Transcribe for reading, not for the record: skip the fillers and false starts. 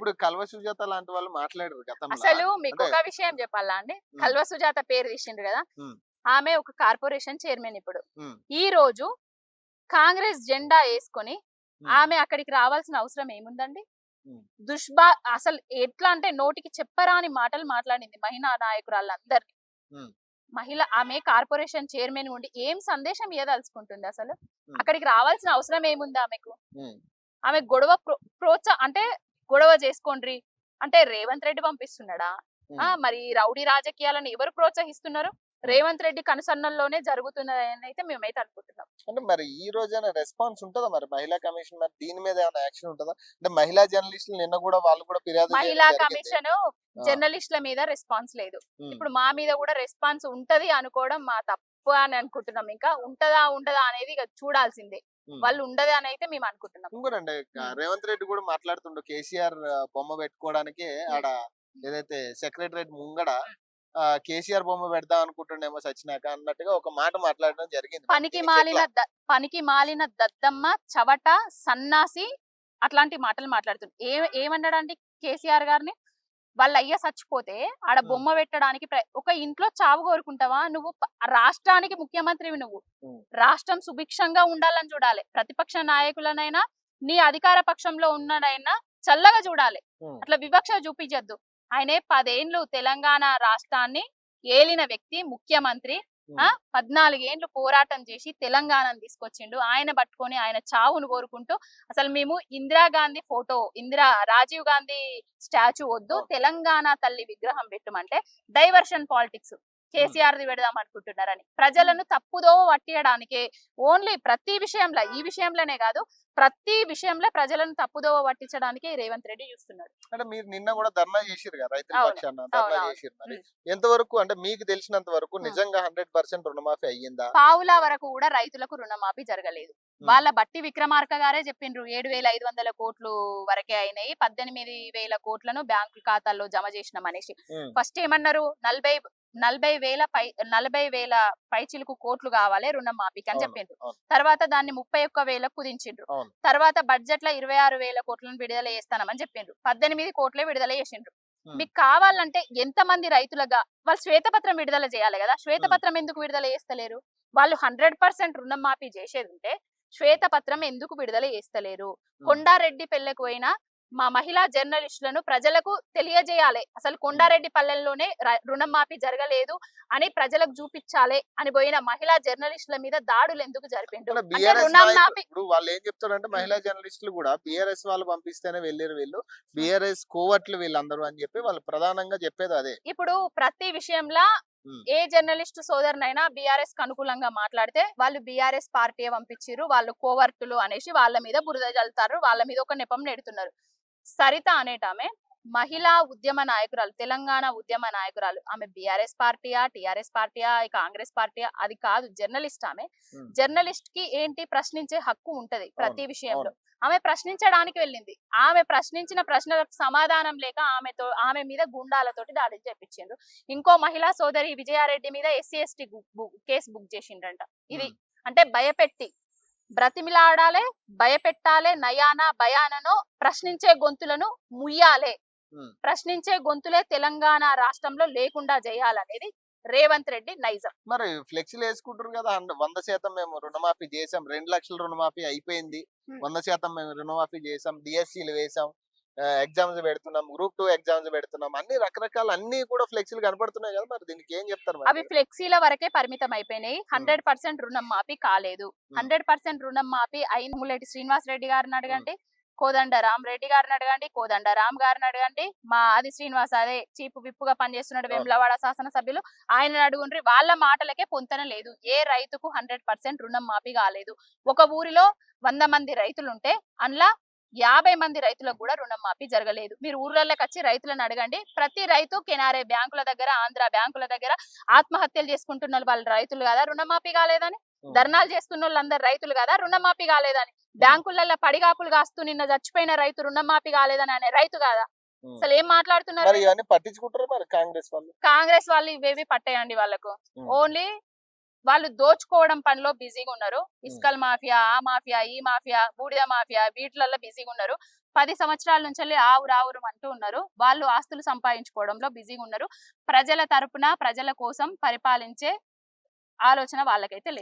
ఇప్పుడు కల్వ సుజాత లాంటి వాళ్ళు మాట్లాడారు గతంలో. అసలు మీకు అంటే ఒక విషయం చెప్పాలా అండి, హ్మ్. కల్వ సుజాత పేరు తీసిండ్రు కదా, హ్మ్. ఆమె ఒక కార్పొరేషన్ చైర్మన్. ఇప్పుడు హ్మ్. ఈ రోజు కాంగ్రెస్ జెండా వేసుకొని హ్మ్. ఆమె అక్కడికి రావాల్సిన అవసరం ఏముందండి? హ్మ్. దుష్బా అసలు ఎట్లా అంటే నోటికి చెప్పరాని మాటలు మాట్లాడింది మహిళా నాయకురాళ్ళందరినీ. హ్మ్. ఆమె కార్పొరేషన్ చైర్మన్ ఉండి ఏం సందేశం ఇవ్వదలుచుకుంటుంది అసలు? హ్మ్. అక్కడికి రావాల్సిన అవసరం ఏముంది ఆమెకు? హ్మ్. ఆమె గొడవ అంటే గొడవ చేసుకోండ్రి అంటే రేవంత్ రెడ్డి పంపిస్తున్నాడా? హ్మ్. మరి రౌడీ రాజకీయాలను ఎవరు ప్రోత్సహిస్తున్నారు? హ్మ్. రేవంత్ రెడ్డి కనుసన్నల్లోనే జరుగుతున్నదని అయితే మేమైతే అనుకుంటున్నాం. అంటే మరి ఈ రోజైనా రెస్పాన్స్ ఉంటదా మరి మహిళా కమిషన్ మరి దీని మీద ఏమైనా యాక్షన్ ఉంటదా? అంటే మహిళా జర్నలిస్టులు నిన్న కూడా వాళ్ళు కూడా ఫిర్యాదు చేయడం మహిళా జరిగింది. కమిషన్ ఆ! జర్నలిస్టుల మీద రెస్పాన్స్ లేదు. హ్మ్. ఇప్పుడు మా మీద కూడా రెస్పాన్స్ ఉంటది అనుకోవడం మా తప్పు అని అనుకుంటున్నాం. ఇంకా ఉంటదా ఉండదా అనేది ఇక చూడాల్సిందే. హ్మ్. వాళ్ళు ఉండదు అని అయితే మేము అనుకుంటున్నాం. ఇంకోటండి ఉమ్, రేవంత్ రెడ్డి కూడా మాట్లాడుతుండు కేసీఆర్ బొమ్మ పెట్టుకోవడానికి ఉమ్, ఆడ ఏదైతే సెక్రటరేట్ ముంగడ ఉమ్. కేసీఆర్ బొమ్మ పెడదాం అనుకుంటుండేమో సచ్చినాక అన్నట్టుగా ఒక మాట మాట్లాడడం జరిగింది. మరి పనికి దీనికి మాలిన ఎట్లా? పనికి మాలిన దద్దమ్మ, చవట, సన్నాసి అట్లాంటి మాటలు మాట్లాడుతుంది. ఏమన్నాడండి కేసీఆర్ గారిని? వాళ్ళ అయ్య చచ్చిపోతే ఆడ హ్మ్. బొమ్మ పెట్టడానికి ఒక ఇంట్లో చావు కోరుకుంటావా నువ్వు? రాష్ట్రానికి ముఖ్యమంత్రివి నువ్వు. హ్మ్. రాష్ట్రం సుభిక్షంగా ఉండాలని చూడాలి. ప్రతిపక్ష నాయకులనైనా నీ అధికార పక్షంలో ఉన్నడైనా చల్లగా చూడాలి. హ్మ్. అట్లా వివక్ష చూపించద్దు. ఆయనే 10 ఏండ్లు తెలంగాణ రాష్ట్రాన్ని ఏలిన వ్యక్తి, ముఖ్యమంత్రి. ఆ హ్మ్. 14 ఏండ్లు పోరాటం చేసి తెలంగాణను తీసుకొచ్చిండు. ఆయన పట్టుకొని ఆయన చావును కోరుకుంటూ అసలు మేము ఇందిరాగాంధీ ఫోటో, రాజీవ్ గాంధీ స్టాచ్యూ వద్దు, అవును. తెలంగాణ తల్లి విగ్రహం పెట్టమంటే డైవర్షన్ పాలిటిక్స్ హ్మ్. కేసీఆర్ పెడదాం అనుకుంటున్నారని ప్రజలను తప్పుదో పట్టియడానికే. ఓన్లీ ప్రతి విషయంలో, ఈ విషయంలోనే కాదు, ప్రతి విషయంలో ప్రజలను తప్పుదోవ పట్టించడానికి రేవంత్ రెడ్డి చూస్తున్నాడు. అంటే మీరు నిన్న కూడా ధర్నా చేసిర్రు కదా రైతుల అవును, పక్షాన ధర్నా అవునవును. చేసిర్రు. మరి ఉమ్, ఎంతవరకు అంటే మీకు తెలిసినంత వరకు ఉమ్. నిజంగా 100% రుణమాఫీ అయ్యిందా? పావుల వరకు కూడా రైతులకు రుణమాఫీ జరగలేదు. హ్మ్. వాళ్ళ బట్టి విక్రమార్క గారే చెప్పిండ్రు 7,500 కోట్లు వరకే అయినాయి, 18,000 కోట్లను బ్యాంకు ఖాతాల్లో జమ చేసిన మనిషి. హ్మ్. ఫస్ట్ ఏమన్నారు? 40,000 పైచిలుకు కోట్లు కావాలి రుణమాఫీకి అని అవును. చెప్పిండ్రు. అవును. తర్వాత దాన్ని 31,000 కుదించిండ్రు. అవును. తర్వాత బడ్జెట్ లో 26,000 కోట్లను విడుదల చేస్తానమని చెప్పిండ్రు. 18 కోట్లే విడుదల చేసిండ్రు. హ్మ్. మీకు కావాలంటే ఎంతమంది రైతులుగా వాళ్ళు శ్వేతపత్రం విడుదల చేయాలి కదా, హ్మ్. శ్వేతపత్రం ఎందుకు విడుదల చేస్తలేరు? వాళ్ళు 100% రుణమాఫీ చేసేది ఉంటే శ్వేతపత్రం ఎందుకు విడుదల చేస్తలేరు? హ్మ్. కొండారెడ్డి పెళ్లకు పోయిన మా మహిళా జర్నలిస్టులను ప్రజలకు తెలియజేయాలి. అసలు హ్మ్. కొండారెడ్డి పల్లెల్లోనే రుణమాఫీ జరగలేదు అని ప్రజలకు చూపించాలి అని పోయిన మహిళా జర్నలిస్టుల మీద దాడులు ఎందుకు జరిపిండు? అంటే అంటే బీఆర్ఎస్ నాయకులు రుణమాఫీ ఇప్పుడు వాళ్ళు ఏం చెప్తారంటే మహిళా జర్నలిస్టులు కూడా బీఆర్ఎస్ వాళ్ళు పంపిస్తేనే వెళ్ళారు వీళ్ళు. బీఆర్ఎస్ కోవట్లు వీళ్ళందరూ అని చెప్పి వాళ్ళు ప్రధానంగా చెప్పేది అదే. ఇప్పుడు ప్రతి విషయంలో హ్మ్. ఏ జర్నలిస్ట్ సోదరునైనా బీఆర్ఎస్ కు అనుకూలంగా మాట్లాడితే వాళ్ళు బీఆర్ఎస్ పార్టీ పంపించారు, వాళ్ళు కోవర్టులు అనేసి వాళ్ళ మీద బురద జల్లుతారు, వాళ్ళ మీద ఒక నెపం నెడుతున్నారు. సరిత అనేటామె మహిళా ఉద్యమ నాయకురాలు, తెలంగాణ ఉద్యమ నాయకురాలు. ఆమె బీఆర్ఎస్ పార్టీయా, టిఆర్ఎస్ పార్టీయా, కాంగ్రెస్ పార్టీయా అది కాదు, జర్నలిస్ట్ ఆమె. హ్మ్. జర్నలిస్ట్ కి ఏంటి? ప్రశ్నించే హక్కు ఉంటది అవును. ప్రతి విషయంలో. అవును. ఆమె ప్రశ్నించడానికి వెళ్ళింది. ఆమె ప్రశ్నించిన ప్రశ్నలకు సమాధానం లేక ఆమె మీద గుండాలతోటి దాడి చేపించిండ్రు. ఇంకో మహిళా సోదరి విజయారెడ్డి మీద SC/ST కేసు బుక్ చేసిండ్రంట. ఇది హ్మ్. అంటే భయపెట్టి బ్రతిమిలాడాలే, భయపెట్టాలే, నయానా భయాననో ప్రశ్నించే గొంతులను ముయ్యాలే. హ్మ్. ప్రశ్నించే గొంతులే తెలంగాణ రాష్ట్రంలో లేకుండా చేయాలనేది రేవంత్ రెడ్డి నైజం. మరి ఫ్లెక్సీలు వేసుకుంటారు కదా 100% మేము రుణమాఫీ చేసాం, 2,00,000 రుణమాఫీ అయిపోయింది, 100% మేము రుణమాఫీ చేసాం, డిఎస్సీలు వేసాం, ఎగ్జామ్స్ పెడుతున్నాం, గ్రూప్ 2 ఎగ్జామ్స్ పెడుతున్నాం, అన్ని రకరకాల అన్ని కూడా ఫ్లెక్సీలు కనపడుతున్నాయి కదా, మరి దీనికి ఏం చెప్తారు మరి అవి మీరు? ఫ్లెక్సీల వరకే పరిమితం అయిపోయినాయి. హ్మ్. 100% రుణం మాఫీ కాలేదు. హ్మ్. 100% రుణం మాఫీ అయిన ముల్లెటి శ్రీనివాస్ రెడ్డి గారిని హ్మ్. అడగండి, కోదండరాం రెడ్డి గారిని అడగండి, కోదండరాం గారిని అడగండి, మా ఆది శ్రీనివాస్ అదే చీఫ్ విప్పుగా పనిచేస్తున్నాడు అవును. వేములవాడ శాసనసభ్యులు, ఆయనను అడుగుండ్రి. వాళ్ళ మాటలకే పొంతన లేదు. ఏ రైతుకు 100% రుణం మాఫీ కాలేదు. ఒక ఊరిలో 100 మంది రైతులుంటే అందులో 50 మంది రైతులకు కూడా రుణం మాఫీ జరగలేదు. మీరు ఊర్లలోకి వచ్చి రైతులను అడగండి. ప్రతి రైతు కెనారే బ్యాంకుల దగ్గర, ఆంధ్ర బ్యాంకుల దగ్గర ఆత్మహత్యలు చేసుకుంటున్న వాళ్ళు రైతులు కదా రుణమాఫీ కాలేదని? హ్మ్. ధర్నాలు చేస్తున్న వాళ్ళందరూ రైతులు కదా రుణమాఫీ కాలేదని? హ్మ్. బ్యాంకులలో పడిగాపులు కాస్తూ నిన్న చచ్చిపోయిన రైతు రుణమాఫీ కాలేదని అనే రైతు కాదా? హ్మ్. అసలు ఏం మాట్లాడుతున్నారు మరి వీళ్ళు? ఇవన్నీ పట్టించుకుంటారా మరి కాంగ్రెస్ వాళ్ళు? కాంగ్రెస్ వాళ్ళు ఇవేవి పట్టాయండి వాళ్ళకు. హ్మ్. ఓన్లీ వాళ్ళు దోచుకోవడం పనిలో బిజీగా ఉన్నారు. ఇస్కల్ మాఫియా, ఆ మాఫియా, ఈ మాఫియా, బూడిద మాఫియా వీటిలలో బిజీగా ఉన్నారు. 10 సంవత్సరాల నుంచి ఆవురు అంటూ ఉన్నారు. వాళ్ళు ఆస్తులు సంపాదించుకోవడంలో బిజీగా ఉన్నారు. ప్రజల తరపున ప్రజల కోసం పరిపాలించే ఆలోచన వాళ్ళకైతే లేదు.